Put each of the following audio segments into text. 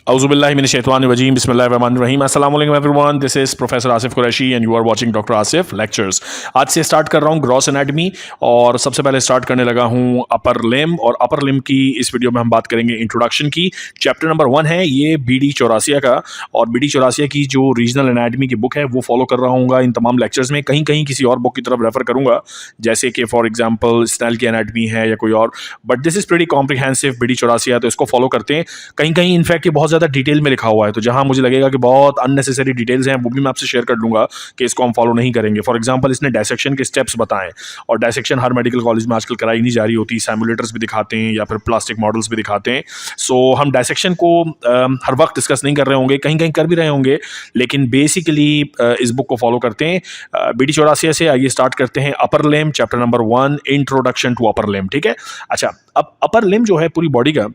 Auzubillahiminash-shaytanir-rajim. Bismillahir-rahmanir-rahim. Assalamu alaikum everyone. This is Professor Asif Qureshi and you are watching Dr. Asif Lectures. आज से start कर रहा हूँ gross anatomy और सबसे पहले स्टार्ट करने लगा हूँ अपर लिम्ब। और अपर लिम्ब की इस वीडियो में हम बात करेंगे इंट्रोडक्शन की। चैप्टर नंबर 1 है ये BD चौरासिया का, और BD चौरासिया की जो रीजनल एनाटमी की बुक है वो फॉलो कर रहा हूँ इन तमाम लेक्चर्स में। कहीं कहीं किसी और बुक की तरफ रेफर करूँगा, जैसे कि फॉर एग्जाम्पल स्नेल की एनाटमी है या कोई और, but this is pretty comprehensive BD Chaurasia, तो इसको फॉलो करते हैं। कहीं कहीं इनफैक्ट ये बहुत ज़्यादा डिटेल में लिखा हुआ है, तो जहां मुझे लगेगा कि बहुत अननेसेसरी डिटेल्स हैं वो भी मैं आपसे शेयर कर लूंगा कि इसको हम फॉलो नहीं करेंगे। फॉर एग्जांपल इसने डायसेक्शन के स्टेप्स बताएं, और डायसेक्शन हर मेडिकल कॉलेज में आजकल कराई नहीं जा रही होती। सिमुलेटर्स भी दिखाते हैं या फिर प्लास्टिक मॉडल्स भी दिखाते हैं। सो हम डायसेक्शन को हर वक्त डिस्कस नहीं कर रहे होंगे, कहीं कहीं कर भी रहे होंगे, लेकिन बेसिकली इस बुक को फॉलो करते हैं। BD चौरासिया से आइए स्टार्ट करते हैं। Upper limb chapter number 1, introduction to upper limb. ठीक है, अच्छा, अब अपर लिम्ब जो है पूरी बॉडी का,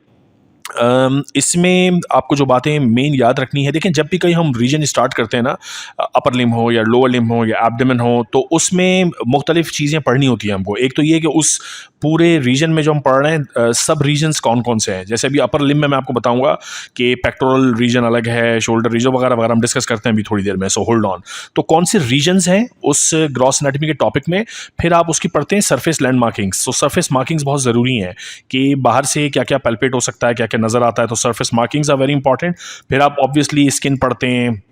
इसमें आपको जो बातें मेन याद रखनी है, देखें जब भी कहीं हम रीजन स्टार्ट करते हैं ना, अपर लिम्ब हो या लोअर लिम्ब हो या एब्डोमेन हो, तो उसमें मुख्तलिफ चीज़ें पढ़नी होती हैं हमको। एक तो ये कि उस पूरे रीजन में जो हम पढ़ रहे हैं सब रीजन्स कौन कौन से हैं। जैसे अभी अपर लिम्ब में मैं आपको बताऊंगा कि पेक्टोरल रीजन अलग है, शोल्डर रीजन वगैरह वगैरह हम डिस्कस करते हैं अभी थोड़ी देर में। So hold on. तो कौन से रीजन्स हैं उस ग्रॉस एनाटमी के टॉपिक में, फिर आप उसकी पढ़ते हैं सरफेस लैंड मार्किंग्स। सो सरफेस मार्किंग्स बहुत ज़रूरी हैं कि बाहर से क्या क्या पैल्पेट हो सकता है, क्या क्या नज़र आता है, तो surface markings are very important. फिर आप ऑब्वियसली स्किन पढ़ते हैं,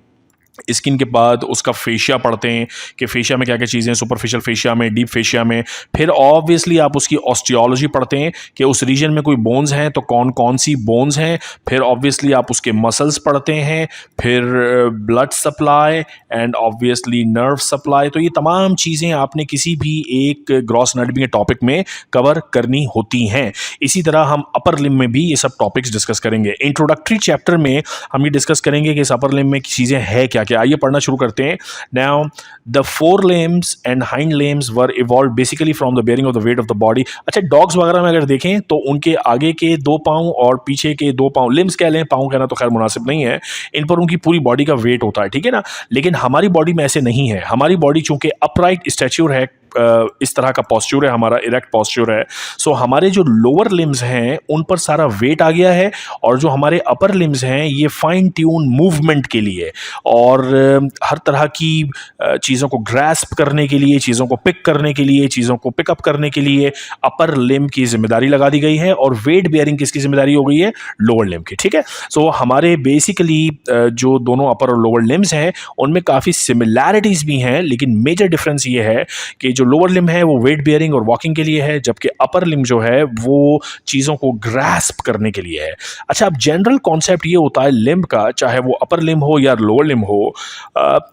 स्किन के बाद उसका फेशिया पढ़ते हैं कि फेशिया में क्या क्या चीज़ें हैं, सुपरफिशियल फेशिया में, डीप फेशिया में। फिर ऑब्वियसली आप उसकी ऑस्टियोलॉजी पढ़ते हैं कि उस रीजन में कोई बोन्स हैं तो कौन कौन सी बोन्स हैं। फिर ऑब्वियसली आप उसके मसल्स पढ़ते हैं, फिर blood supply and obviously nerve supply. तो ये तमाम चीज़ें आपने किसी भी एक ग्रॉस एनाटमी के टॉपिक में कवर करनी होती हैं। इसी तरह हम अपर लिम्ब में भी ये सब टॉपिक्स डिस्कस करेंगे। इंट्रोडक्टरी चैप्टर में हम ये डिस्कस करेंगे कि इस अपर लिम्ब में चीज़ें हैं क्या क्या। आइए पढ़ना शुरू करते हैं। Now the four limbs and hind limbs were evolve basically from the bearing of the weight of the body. अच्छा, डॉग्स वगैरह में अगर देखें तो उनके आगे के 2 पाँव और पीछे के 2 पाँव, लिम्ब्स कह लें, पाँव कहना तो खैर मुनासिब नहीं है, इन पर उनकी पूरी बॉडी का वेट होता है, ठीक है ना। लेकिन हमारी बॉडी में ऐसे नहीं है। हमारी बॉडी चूंकि अपराइट स्टैच्यूर है, इस तरह का पॉस्चर है हमारा, इरेक्ट पॉस्चर है। सो हमारे जो लोअर लिम्स हैं उन पर सारा वेट आ गया है, और जो हमारे अपर लिम्स हैं ये फाइन ट्यून मूवमेंट के लिए और हर तरह की चीज़ों को ग्रैस्प करने के लिए, चीज़ों को पिक करने के लिए, चीज़ों को पिकअप करने के लिए अपर लिम्ब की जिम्मेदारी लगा दी गई है। और वेट बेयरिंग किसकी जिम्मेदारी हो गई है? लोअर लिम्ब की, ठीक है। सो हमारे बेसिकली जो दोनों अपर और लोअर लिम्स हैं उनमें काफ़ी सिमिलैरिटीज़ भी हैं, लेकिन मेजर डिफरेंस ये है कि जो लोअर लिम्ब है वो वेट बेयरिंग और वॉकिंग के लिए है, जबकि अपर लिम्ब जो है वो चीज़ों को ग्रैस्प करने के लिए है। अच्छा, अब जनरल कॉन्सेप्ट ये होता है लिम्ब का, चाहे वो अपर लिम्ब हो या लोअर लिम्ब हो,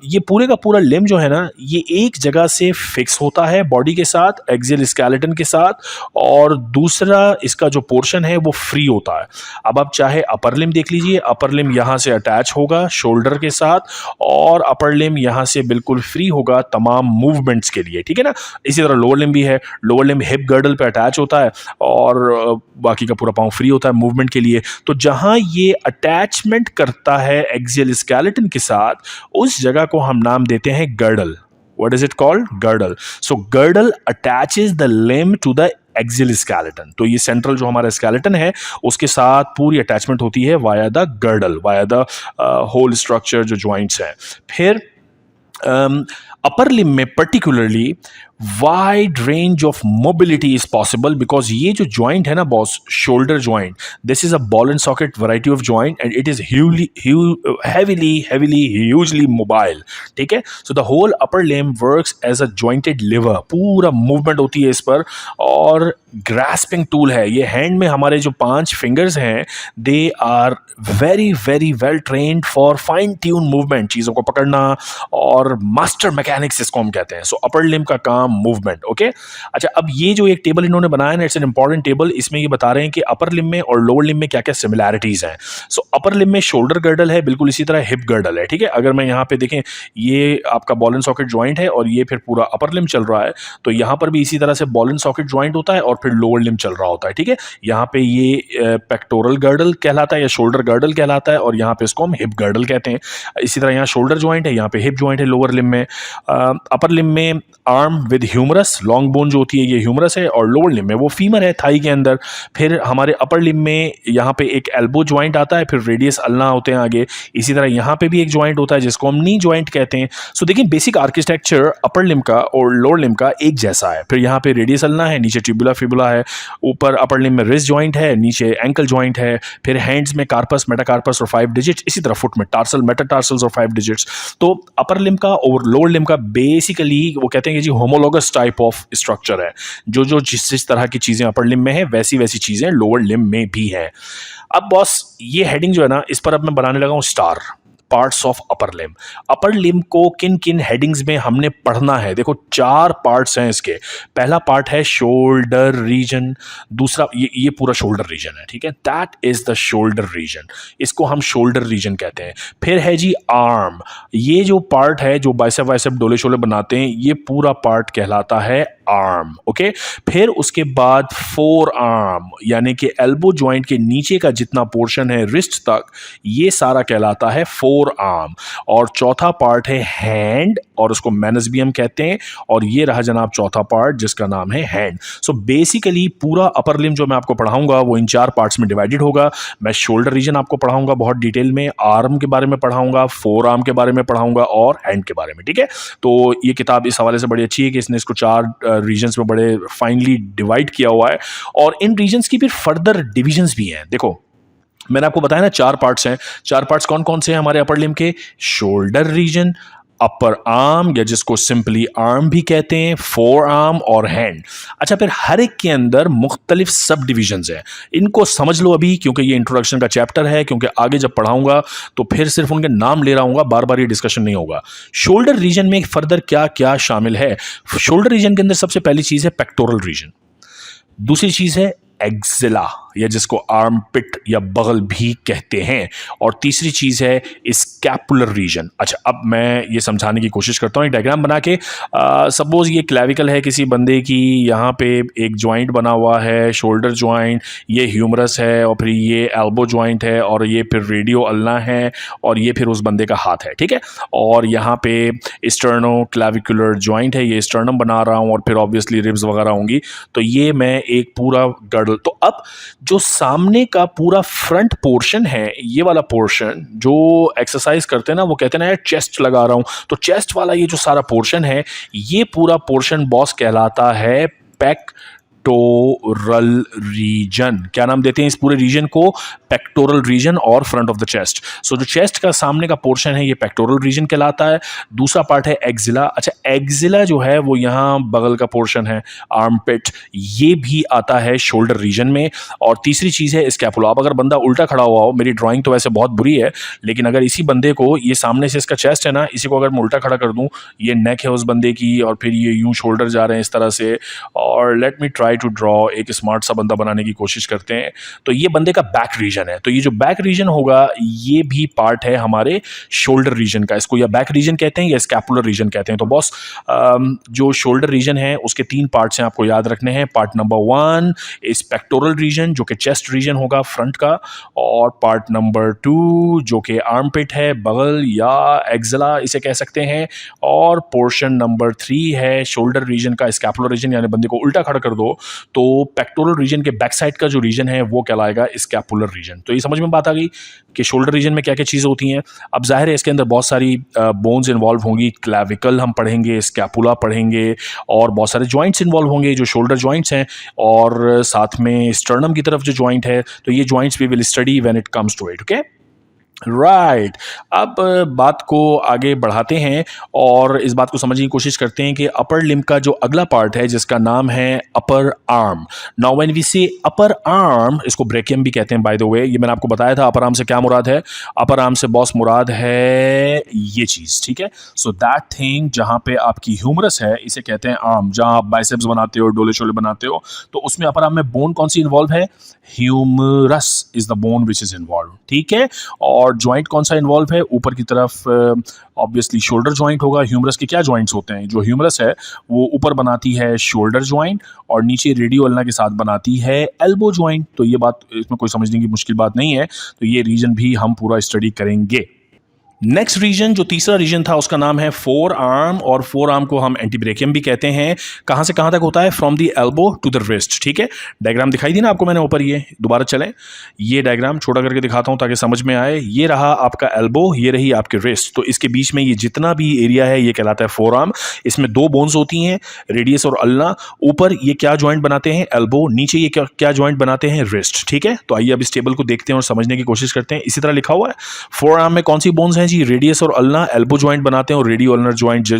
ये पूरे का पूरा लिम्ब जो है ना ये एक जगह से फिक्स होता है बॉडी के साथ, एक्सियल स्केलेटन के साथ, और दूसरा इसका जो पोर्शन है वो फ्री होता है। अब आप चाहे अपर लिम्ब देख लीजिए, अपर लिम्ब यहाँ से अटैच होगा शोल्डर के साथ, और अपर लिम्ब यहाँ से बिल्कुल फ्री होगा तमाम मूवमेंट्स के लिए, ठीक है ना। इसी तरह लोअर लिम्ब भी है, लोअर लिम्ब हिप गर्डल पे अटैच होता है और बाकी का पूरा पाँव फ्री होता है मूवमेंट के लिए। तो जहां ये अटैचमेंट करता है एक्सियल स्केलेटन के साथ, उस जगह को हम नाम देते हैं girdle. What is it called? Girdle. So girdle attaches the limb to the axial skeleton. तो ये सेंट्रल जो हमारा स्केलेटन है उसके साथ पूरी अटैचमेंट होती है via the girdle, via the whole structure जो जॉइंट्स हैं। फिर अपर लिम्ब में particularly wide range of mobility is possible, because ये जो जॉइंट है ना boss, shoulder joint, this is a ball and socket variety of joint and it is heavily hugely mobile, ठीक है। So the whole upper limb works as a jointed lever, पूरा movement होती है इस पर, और ग्रास्पिंग टूल है ये। हैंड में हमारे जो 5 फिंगर्स हैं they are very very well trained for fine tune movement, चीज़ों को पकड़ना, और मास्टर मैकेनिक्स इसको हम कहते हैं। सो अपर लिम्ब का काम मूवमेंट, ओके। अच्छा, अब ये जो एक टेबल इन्होंने बनाया ना, इट्स एन इंपॉर्टेंट टेबल। इसमें ये बता रहे हैं कि अपर लिम्ब में और लोअर लिम्ब में क्या क्या सिमिलैरिटीज हैं। सो अपर लिम्ब में शोल्डर गर्डल है, बिल्कुल इसी तरह हिप गर्डल है, ठीक है। अगर मैं यहाँ पे देखें, ये आपका बॉल एंड सॉकेट ज्वाइंट है और ये फिर पूरा अपर लिम्ब चल रहा है, तो यहाँ पर भी इसी तरह से बॉल एंड सॉकेट ज्वाइंट होता है और फिर लोअर लिम्ब चल रहा होता है, ठीक है। यहाँ पे ये पेक्टोरल गर्डल कहलाता है या शोल्डर गर्डल कहलाता है, और यहाँ पे इसको हम हिप गर्डल कहते हैं। इसी तरह यहाँ शोल्डर ज्वाइंट है, यहाँ पे हिप ज्वाइंट है लोअर लिम में। अपर लिम में arm with humerus, long bone जो होती है ये ह्यूमरस है, और लोअर लिम में वो फीमर है थाई के अंदर। फिर हमारे अपर लिम में यहाँ पे एक एल्बो ज्वाइंट आता है, फिर रेडियस अल्ना होते हैं आगे। इसी तरह यहाँ पे भी एक ज्वाइंट होता है जिसको हम नी ज्वाइंट कहते हैं। सो देखिए बेसिक आर्किटेक्चर अपर लिम का और लोअर लिम का एक जैसा है। फिर यहाँ पे रेडियस अल्ना है, नीचे ट्यूबुला फिबुला है, ऊपर अपर लिम में रिस्ट ज्वाइंट है, नीचे एंकल ज्वाइंट है। फिर हैंड्स में कार्पस, मेटाकार्पस और 5 डिजिट्स, इसी तरह फुट में टार्सल, मेटाटार्सल्स और 5 डिजिट्स। तो अपर लिम का और लोअर लिम का बेसिकली वो कहते हैं कि जी होमोलोगस टाइप ऑफ स्ट्रक्चर है। जो जिस तरह की चीजें अपर लिम में है वैसी वैसी चीजें लोअर लिम में भी है। अब बॉस ये हेडिंग जो है ना, इस पर अब मैं बनाने लगा हूं स्टार, पार्ट्स ऑफ अपर लिम। अपर लिम को किन किन हेडिंग्स में हमने पढ़ना है? देखो 4 पार्ट्स हैं इसके। पहला पार्ट है शोल्डर रीजन, दूसरा ये पूरा शोल्डर रीजन है, ठीक है, that is the shoulder region, इसको हम शोल्डर रीजन कहते हैं। फिर है जी आर्म, ये जो पार्ट है जो बाइसेप वाइसेप डोले शोले बनाते हैं, ये पूरा पार्ट कहलाता है आर्म, ओके। फिर उसके बाद फोर आर्म, यानी कि एल्बो ज्वाइंट के नीचे का जितना पोर्शन है रिस्ट तक, ये सारा कहलाता है फोर आर्म। और चौथा पार्ट है हैंड, और उसको मेनिस्बियम कहते हैं, और ये रहा जनाब चौथा पार्ट जिसका नाम है हैंड। सो बेसिकली पूरा अपर लिम जो मैं आपको पढ़ाऊंगा वो इन 4 पार्ट्स में डिवाइडेड होगा। मैं शोल्डर रीजन आपको पढ़ाऊंगा बहुत डिटेल में, आर्म के बारे में पढ़ाऊंगा, फोर आर्म के बारे में पढ़ाऊंगा, और हैंड के बारे में, ठीक है। तो ये किताब इस हवाले से बड़ी अच्छी है कि इसने इसको 4 रीजन्स में बड़े फाइनली डिवाइड किया हुआ है, और इन रीजन्स की फिर फर्दर डिविजन्स भी हैं। देखो मैंने आपको बताया ना 4 पार्ट्स हैं। 4 पार्ट्स कौन कौन से हैं हमारे अपर लिम के? शोल्डर रीजन, अपर आर्म या जिसको सिंपली आर्म भी कहते हैं, फोर आर्म और हैंड। अच्छा, फिर हर एक के अंदर मुख्तलिफ सब डिविजन्स हैं। इनको समझ लो अभी, क्योंकि ये इंट्रोडक्शन का चैप्टर है, क्योंकि आगे जब पढ़ाऊंगा तो फिर सिर्फ उनके नाम ले रहा हूँ, बार बार ये डिस्कशन नहीं होगा। शोल्डर रीजन में फर्दर क्या क्या शामिल है? शोल्डर रीजन के अंदर सबसे पहली चीज है पेक्टोरल रीजन, दूसरी चीज है एक्सिला या जिसको आर्म पिट या बगल भी कहते हैं, और तीसरी चीज है स्कैपुलर रीजन। अच्छा, अब मैं ये समझाने की कोशिश करता हूँ एक डायग्राम बना के। सपोज ये क्लेविकल है किसी बंदे की, यहाँ पे एक ज्वाइंट बना हुआ है शोल्डर ज्वाइंट, ये ह्यूमरस है, और फिर ये एल्बो ज्वाइंट है, और ये फिर रेडियो अल्ना है, और ये फिर उस बंदे का हाथ है, ठीक है। और यहाँ पे स्टर्नो क्लेविकुलर ज्वाइंट है, ये स्टर्नम बना रहा हूँ, और फिर ऑब्वियसली रिब्स वगैरह होंगी। तो ये मैं एक पूरा गर्डल, तो अब जो सामने का पूरा फ्रंट पोर्शन है, ये वाला पोर्शन जो एक्सरसाइज करते हैं ना, वो कहते हैं ना यार चेस्ट लगा रहा हूं, तो चेस्ट वाला ये जो सारा पोर्शन है, ये पूरा पोर्शन बॉस कहलाता है पेक्टोरल रीजन। क्या नाम देते हैं इस पूरे रीजन को? पेक्टोरल रीजन और फ्रंट ऑफ द चेस्ट। सो जो चेस्ट का सामने का पोर्शन है ये पेक्टोरल रीजन कहलाता है। दूसरा पार्ट है एक्सिला। अच्छा, एक्सिला जो है वो यहाँ बगल का पोर्शन है, आर्मपिट, ये भी आता है शोल्डर रीजन में। और तीसरी चीज है स्कैपुला। अब अगर बंदा उल्टा खड़ा हुआ हो, मेरी ड्राइंग तो वैसे बहुत बुरी है, लेकिन अगर इसी बंदे को, ये सामने से इसका चेस्ट है ना, इसी को अगर मैं उल्टा खड़ा कर दूं, ये नेक है उस बंदे की, और फिर ये यूं शोल्डर जा रहे हैं इस तरह से, और let me try to draw, एक स्मार्ट सा बंदा बनाने की कोशिश करते हैं। तो ये बंदे का बैक रीजन है, तो ये जो बैक रीजन होगा ये भी पार्ट है हमारे शोल्डर रीजन का। इसको या बैक रीजन कहते हैं या स्कैपुलर रीजन कहते हैं। तो बॉस जो शोल्डर रीजन है उसके 3 पार्ट्स हैं, आपको याद रखने हैं। पार्ट नंबर 1 इस पेक्टोरल रीजन जो कि चेस्ट रीजन होगा फ्रंट का, और पार्ट नंबर 2 जो कि आर्मपिट है, बगल या एक्सिला इसे कह सकते हैं, और पोर्शन नंबर 3 है शोल्डर रीजन का स्कैपुलर रीजन, यानी बंदे को उल्टा खड़ा कर दो तो पेक्टोरल रीजन के बैक साइड का जो रीजन है वो कहलाएगा स्कैपुलर रीजन। तो ये समझ में बात आ गई कि शोल्डर रीजन में क्या क्या चीज़ें होती हैं। अब जाहिर है इसके अंदर बहुत सारी बोन्स इन्वॉल्व होंगी, क्लैविकल हम पढ़ेंगे, स्कैपुला पढ़ेंगे, और बहुत सारे जॉइंट्स इन्वॉल्व होंगे जो शोल्डर जॉइंट्स हैं, और साथ में स्टर्नम की तरफ जो जॉइंट है, तो ये joints we will study when it comes to it, okay. Right, अब बात को आगे बढ़ाते हैं और इस बात को समझने की कोशिश करते हैं कि अपर लिम का जो अगला पार्ट है जिसका नाम है upper arm. Now when we say upper arm, इसको ब्रेकियम भी कहते हैं बाय द वे, ये मैंने आपको बताया था। अपर आर्म से क्या मुराद है? अपर आर्म से बॉस मुराद है ये चीज, ठीक है। सो दैट थिंग जहां पे आपकी ह्यूमरस है इसे कहते हैं आर्म। जहां आप बाइसेप्स बनाते हो, डोले शोले बनाते हो, तो उसमें अपर आर्म में बोन कौन सी इन्वॉल्व है? Humerus is the bone which is involve, ठीक है। और ज्वाइंट कौन सा इन्वॉल्व है? ऊपर की तरफ ऑब्वियसली शोल्डर ज्वाइंट होगा। ह्यूमरस के क्या ज्वाइंट्स होते हैं? जो ह्यूमरस है वो ऊपर बनाती है शोल्डर ज्वाइंट, और नीचे रेडियो अल्ना के साथ बनाती है एल्बो ज्वाइंट। तो ये बात, इसमें कोई समझने की मुश्किल बात नहीं है। तो ये रीजन भी हम पूरा स्टडी करेंगे। नेक्स्ट रीजन, जो तीसरा रीजन था, उसका नाम है फोर आर्म, और फोर आर्म को हम एंटीब्रेकियम भी कहते हैं। कहां से कहां तक होता है? From the elbow to the wrist. ठीक है, डायग्राम दिखाई दी ना आपको मैंने ऊपर? ये दोबारा चलें, ये डायग्राम छोटा करके दिखाता हूं ताकि समझ में आए। ये रहा आपका एल्बो, ये रही आपकी रिस्ट, तो इसके बीच में ये जितना भी एरिया है ये कहलाता है फोर आर्म। इसमें दो बोन्स होती हैं, रेडियस और अल्ना। ऊपर ये क्या ज्वाइंट बनाते हैं? एल्बो। नीचे ये क्या ज्वाइंट बनाते हैं? रिस्ट। ठीक है, तो आइए अब इस टेबल को देखते हैं और समझने की कोशिश करते हैं। इसी तरह लिखा हुआ है, फोर आर्म में कौन सी बोन्स हैं जी? रेडियस और अल्ना। एल्बो ज्वाइंट बनाते हैं और रेडियो अल्नर ज्वाइंट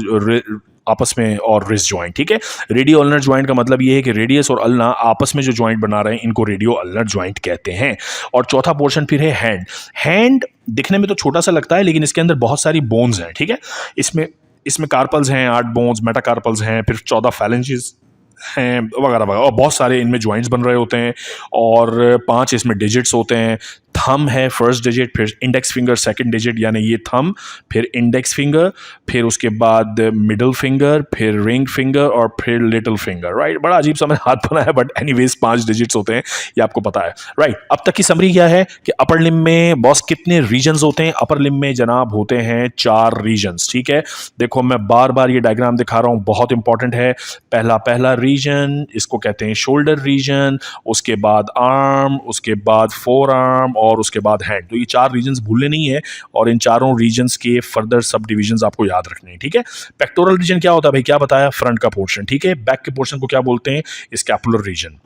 आपस में, और रिस्ट ज्वाइंट। ठीक है, रेडियो अल्नर ज्वाइंट का मतलब ये है कि रेडियस और अल्ना आपस में जो ज्वाइंट बना रहे हैं इनको रेडियो अल्नर ज्वाइंट कहते हैं। और चौथा पोर्शन फिर है हैंड। हैंड दिखने में तो छोटा सा लगता है, लेकिन इसके अंदर बहुत सारी बोन्स हैं। ठीक है, इसमें इसमें कार्पल्स हैं 8 बोन्स, मेटाकार्पल्स हैं, फिर 14 फैलेंजेस हैं, वगैरह वगैरह, और बहुत सारे इनमें ज्वाइंट्स बन रहे होते हैं, और 5 इसमें डिजिट्स होते हैं। थंब है फर्स्ट डिजिट, फिर इंडेक्स फिंगर सेकंड डिजिट, यानी ये थंब, फिर इंडेक्स फिंगर, फिर उसके बाद मिडिल फिंगर, फिर रिंग फिंगर, और फिर लिटिल फिंगर। राइट, बड़ा अजीब सा मैंने हाथ बना है, बट एनीवेज 5 डिजिट्स होते हैं, ये आपको पता है। राइट, अब तक की समरी क्या है कि अपर लिम्ब में बॉस कितने रीजन्स होते हैं? अपर लिम्ब में जनाब होते हैं 4 रीजन्स। ठीक है, देखो मैं बार बार ये डायग्राम दिखा रहा हूँ, बहुत इंपॉर्टेंट है। पहला रीजन, इसको कहते हैं शोल्डर रीजन, उसके बाद आर्म, उसके बाद फोर आर्म, और उसके बाद हैंड। तो ये 4 रीजन्स भूलने नहीं है, और इन चारों रीजन्स के फर्दर सब डिविजन्स आपको याद रखने हैं। ठीक है, पेक्टोरल रीजन क्या होता है भाई? क्या बताया? फ्रंट का पोर्शन। ठीक है, बैक के पोर्शन को क्या बोलते हैं? Scapular region.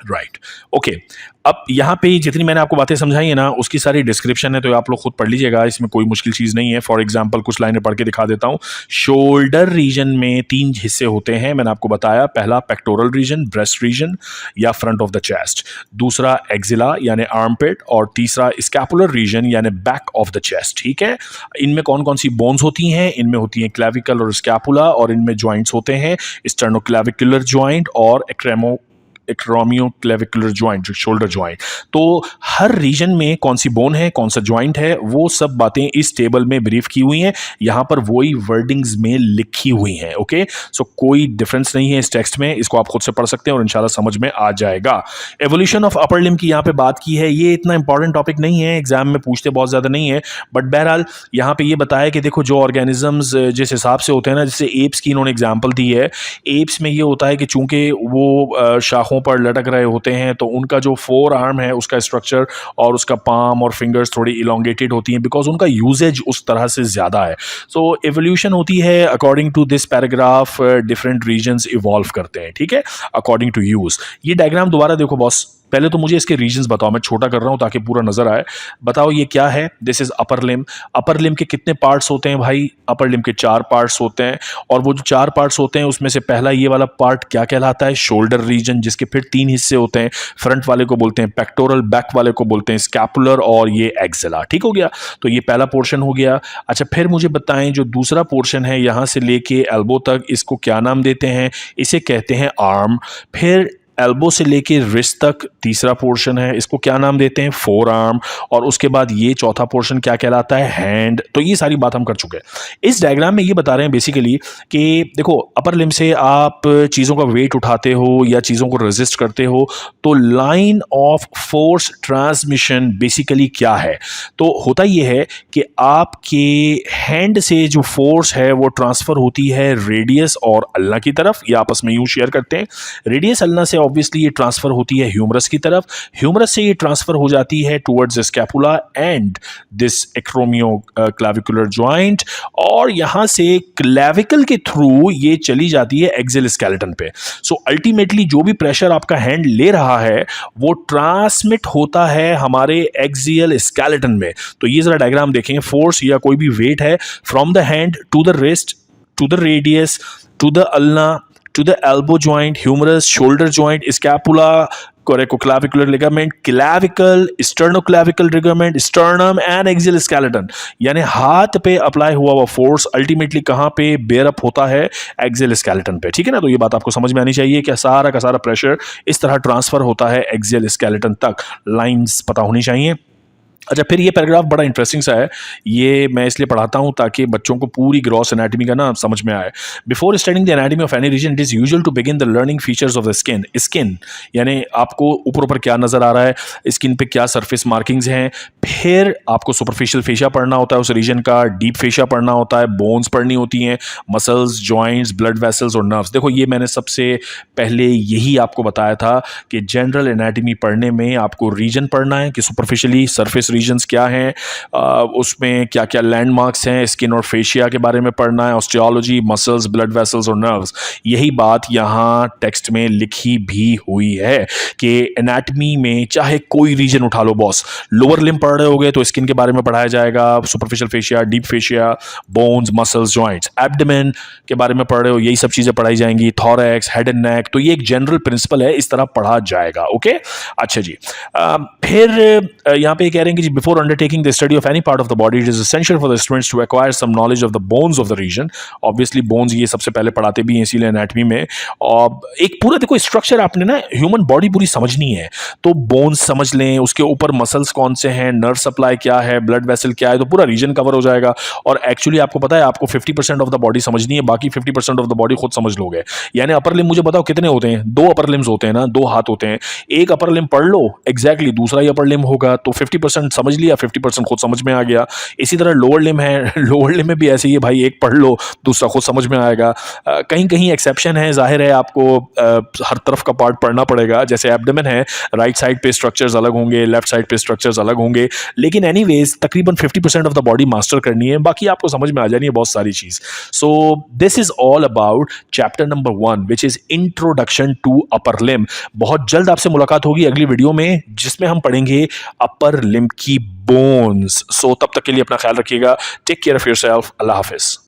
Right, okay. अब यहाँ पे जितनी मैंने आपको बातें समझाई है ना, उसकी सारी डिस्क्रिप्शन है, तो आप लोग खुद पढ़ लीजिएगा, इसमें कोई मुश्किल चीज़ नहीं है। फॉर एग्जांपल कुछ लाइनें पढ़ के दिखा देता हूँ। शोल्डर रीजन में 3 हिस्से होते हैं, मैंने आपको बताया। पहला पेक्टोरल रीजन, ब्रेस्ट रीजन या फ्रंट ऑफ द चेस्ट। दूसरा एक्जिला यानी आर्मपिट, और तीसरा स्कैपुलर रीजन यानी बैक ऑफ द चेस्ट। ठीक है, इनमें कौन कौन सी बोन्स होती हैं? इनमें होती हैं क्लेविकल और स्कैपुला, और इनमें ज्वाइंट्स होते हैं स्टर्नोक्लेविकुलर ज्वाइंट और एक्रोमियोक्लेविकुलर ज्वाइंट, शोल्डर ज्वाइंट। तो हर रीजन में कौन सी बोन है, कौन सा ज्वाइंट है, वो सब बातें इस टेबल में ब्रीफ की हुई हैं, यहां पर वही वर्डिंग्स में लिखी हुई हैं। ओके, सो कोई डिफरेंस नहीं है इस टेक्स्ट में, इसको आप खुद से पढ़ सकते हैं और इंशाल्लाह समझ में आ जाएगा। एवोल्यूशन ऑफ अपर लिम्ब की यहां पे बात की है, ये इतना इंपॉर्टेंट टॉपिक नहीं है, एग्जाम में पूछते बहुत ज्यादा नहीं है, बट बहरहाल यहां पे ये बताया कि देखो जो ऑर्गेनिजम्स जिस हिसाब से होते हैं ना, जैसे एप्स की इन्होंने एग्जाम्पल दी है। एप्स में ये होता है कि चूंकि वो शाखों पर लटक रहे होते हैं, तो उनका जो फोर आर्म है उसका स्ट्रक्चर और उसका पाम और फिंगर्स थोड़ी इलोंगेटेड होती हैं, बिकॉज उनका यूजेज उस तरह से ज़्यादा है। सो एवोल्यूशन होती है according to this paragraph, different regions evolve करते हैं। ठीक है, अकॉर्डिंग टू यूज। ये डायग्राम दोबारा देखो बॉस, पहले तो मुझे इसके रीजन्स बताओ, मैं छोटा कर रहा हूं ताकि पूरा नजर आए। बताओ ये क्या है? This is upper limb. Upper limb के कितने पार्ट्स होते हैं भाई? अपर लिम्ब के 4 पार्ट्स होते हैं, और वो जो 4 पार्ट्स होते हैं उसमें से पहला ये वाला पार्ट क्या कहलाता है? शोल्डर रीजन, जिसके फिर 3 हिस्से होते हैं। फ्रंट वाले को बोलते हैं पेक्टोरल, बैक वाले को बोलते हैं स्कैपुलर, और ये एक्सिला। ठीक हो गया, तो ये पहला पोर्शन हो गया। अच्छा, फिर मुझे बताएं जो दूसरा पोर्शन है यहां से लेके एल्बो तक, इसको क्या नाम देते हैं? इसे कहते हैं आर्म। फिर एल्बो से लेके रिस्ट तक तीसरा पोर्शन है, इसको क्या नाम देते हैं? Four arm. और उसके बाद ये चौथा पोर्शन क्या कहलाता है? हैंड। तो ये सारी बात हम कर चुके हैं। इस डायग्राम में ये बता रहे हैं बेसिकली कि देखो अपर लिम्ब से आप चीज़ों का वेट उठाते हो या चीज़ों को रेजिस्ट करते हो, तो line of force transmission basically क्या है? तो होता ये है कि आपके हैंड से जो फोर्स है वो ट्रांसफर होती है रेडियस और अल्ना की तरफ, ये आपस में यूं शेयर करते हैं। रेडियस अल्ना से ऑब्वियसली ये ट्रांसफर होती है ह्यूमरस की तरफ, ह्यूमरस से ये ट्रांसफर हो जाती है towards scapula and this acromioclavicular joint, और यहां से क्लेविकल के थ्रू ये चली जाती है एक्सियल स्केलेटन पे। सो अल्टीमेटली जो भी प्रेशर आपका हैंड ले रहा है वो ट्रांसमिट होता है हमारे एक्सियल स्केलेटन में। तो ये जरा डायग्राम देखेंगे, फोर्स या कोई भी वेट है from the hand to the wrist to the radius to the ulna to the elbow joint, humerus, shoulder joint, scapula, coracoclavicular ligament, clavicle, sternoclavicle ligament, sternum and axial skeleton। यानी हाथ पे apply हुआ हुआ force ultimately कहां पे bear up होता है? Axial skeleton पे। ठीक है ना, तो ये बात आपको समझ में आनी चाहिए कि सारा का सारा प्रेशर इस तरह ट्रांसफर होता है एक्सियल स्केलेटन तक। लाइंस पता होनी चाहिए। अच्छा, फिर ये पैराग्राफ बड़ा इंटरेस्टिंग सा है। ये मैं इसलिए पढ़ाता हूँ ताकि बच्चों को पूरी ग्रॉस एनाटॉमी का ना समझ में आए। Before studying the anatomy of any region, it is usual to begin the learning features of the skin. Skin यानी आपको ऊपर-ऊपर क्या नज़र आ रहा है, स्किन पे क्या सरफेस मार्किंग्स हैं, फिर आपको सुपरफिशियल फेशिया पढ़ना होता है उस रीजन का, डीप फेशिया पढ़ना होता है, बोन्स पढ़नी होती हैं, मसल्स, जॉइंट्स, ब्लड वेसल्स और नर्व्स। देखो ये मैंने सबसे पहले यही आपको बताया था कि जनरल एनाटॉमी पढ़ने में आपको रीजन पढ़ना है कि सुपरफिशियली सरफेस रीजन्स क्या हैं, उसमें क्या क्या लैंडमार्क्स हैं, स्किन और फेशिया के बारे में पढ़ना है, ऑस्टियोलॉजी, मसल्स, ब्लड वेसल्स और नर्व्स। यही बात यहाँ टेक्स्ट में लिखी भी हुई है कि एनाटॉमी में चाहे कोई रीजन उठा लो बॉस, लोअर लिम्ब पढ़ रहे होगे तो स्किन के बारे में पढ़ाया जाएगा, superficial fascia, deep fascia, bones, muscles, joints. Abdomen के बारे में पढ़ रहे हो, यही सब चीज़ें पढ़ाई जाएंगी, थॉरैक्स, हेड एंड नेक। तो ये एक जनरल प्रिंसिपल है, इस तरह पढ़ा जाएगा। ओके, अच्छा जी। फिर यहाँ पे कह रहे हैं कि before undertaking the study of any part of the body, it is essential for the students to acquire some knowledge of the bones of the region. Obviously bones ये सबसे पहले पढ़ाते भी हैं इसीलिए एनाटॉमी में। और एक पूरा देखो स्ट्रक्चर आपने ना ह्यूमन बॉडी पूरी समझनी है, तो बोन्स समझ लें, उसके ऊपर मसल्स कौन से हैं, नर्व सप्लाई क्या है, ब्लड वेसल क्या है, तो पूरा रीजन कवर हो जाएगा। और एक्चुअली आपको पता है आपको 50% ऑफ द बॉडी समझनी है, बाकी 50% ऑफ द बॉडी खुद समझ लोगे। यानी अपर लिम्ब मुझे बताओ कितने होते हैं? 2 अपर लिम्स होते हैं ना, 2 हाथ होते हैं। एक अपर लिम्ब पढ़ लो, एग्जैक्टली दूसरा ही अपर लिम्ब होगा, तो 50% समझ लिया, 50% खुद समझ में आ गया। इसी तरह लोअर लिम्ब है, लोअर लिम्ब में भी ऐसे ही है भाई, एक पढ़ लो दूसरा खुद समझ में आएगा। कहीं कहीं एक्सेप्शन है, जाहिर है आपको हर तरफ का पार्ट पढ़ना पड़ेगा। जैसे एब्डोमेन है, राइट साइड पे स्ट्रक्चर्स अलग होंगे, लेफ्ट साइड पे स्ट्रक्चर्स अलग होंगे, लेकिन एनीवेज तकरीबन 50% ऑफ द बॉडी मास्टर करनी है, बाकी आपको समझ में आ जानी है बहुत सारी चीज। So this is all about chapter number 1 which is introduction to upper limb. बहुत जल्द आपसे मुलाकात होगी अगली वीडियो में जिसमें हम पढ़ेंगे अपर लिम्ब की बोन्स। सो तब तक के लिए अपना ख्याल रखिएगा। Take care of yourself. अल्लाह हाफिज।